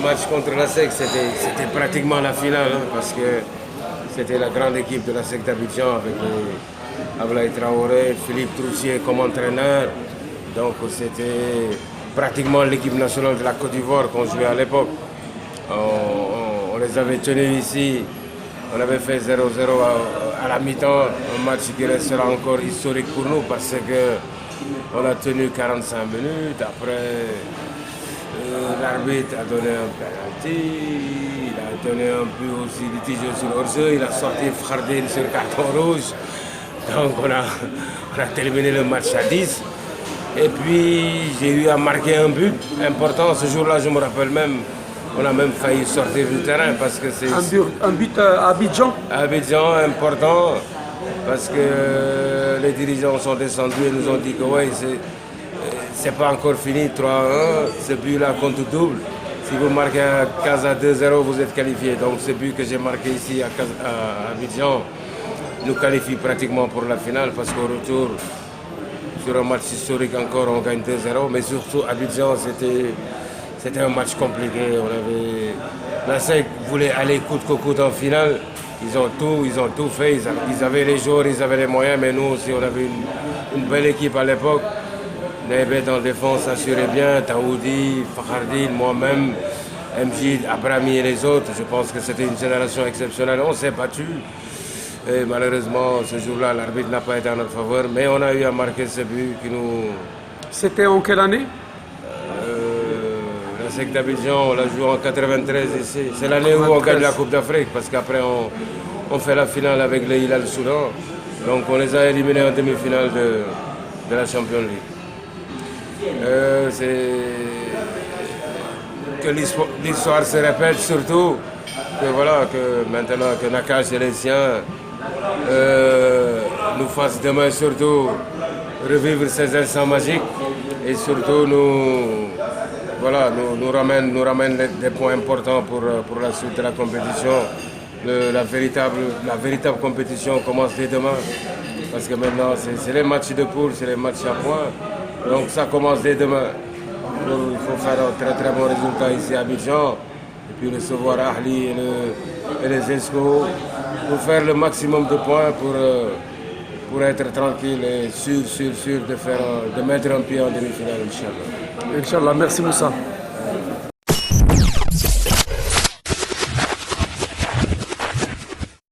match contre la SEC, c'était pratiquement la finale, hein, parce que c'était la grande équipe de la SEC d'Abidjan avec Ablaye Traoré, Philippe Troussier comme entraîneur. Donc c'était pratiquement l'équipe nationale de la Côte d'Ivoire qu'on jouait à l'époque. On les avait tenus ici, on avait fait 0-0 à la mi-temps, un match qui restera encore historique pour nous parce qu'on a tenu 45 minutes. Après, l'arbitre a donné un penalty, il a donné un but aussi litigieux sur hors-jeu, il a sorti Fkhardine sur carton rouge. Donc on a terminé le match à 10. Et puis j'ai eu à marquer un but important. Ce jour-là, je me rappelle même, on a même failli sortir du terrain parce que c'est... Un but à Abidjan? À Abidjan, important, parce que les dirigeants sont descendus et nous ont dit que ouais, c'est pas encore fini, 3-1, ce but-là compte double. Si vous marquez à Casa 2-0, vous êtes qualifié. Donc ce but que j'ai marqué ici à Abidjan nous qualifie pratiquement pour la finale parce qu'au retour, sur un match historique encore, on gagne 2-0. Mais surtout, Abidjan, c'était un match compliqué. La SEC voulait aller coûte que coûte en finale. Ils ont tout fait. Ils avaient les joueurs, ils avaient les moyens. Mais nous aussi, on avait une belle équipe à l'époque. Nebet en défense assurait bien. Taoudi, Fakhardine, moi-même, MJ, Abrami et les autres. Je pense que c'était une génération exceptionnelle. On s'est battu. Et malheureusement, ce jour-là, l'arbitre n'a pas été en notre faveur, mais on a eu à marquer ce but qui nous... C'était en quelle année? La SEC d'Abidjan, on l'a joué en 93 ici. C'est l'année où on gagne la Coupe d'Afrique, parce qu'après on fait la finale avec le Hilal Soudan. Donc on les a éliminés en demi-finale de la Champions League. Que l'histoire se répète surtout, que voilà, que maintenant que Nakache et les siens nous fassent demain surtout revivre ces instants magiques et surtout nous ramène des points importants pour la suite de la compétition. La véritable compétition commence dès demain parce que maintenant c'est les matchs de poule, c'est les matchs à points. Donc ça commence dès demain. Il faut faire un très très bon résultat ici à Abidjan et puis recevoir Ahli et les Esco pour faire le maximum de points pour être tranquille et sûr de mettre un pied en demi-finale, Inch'Allah. Inch'Allah, merci Moussa.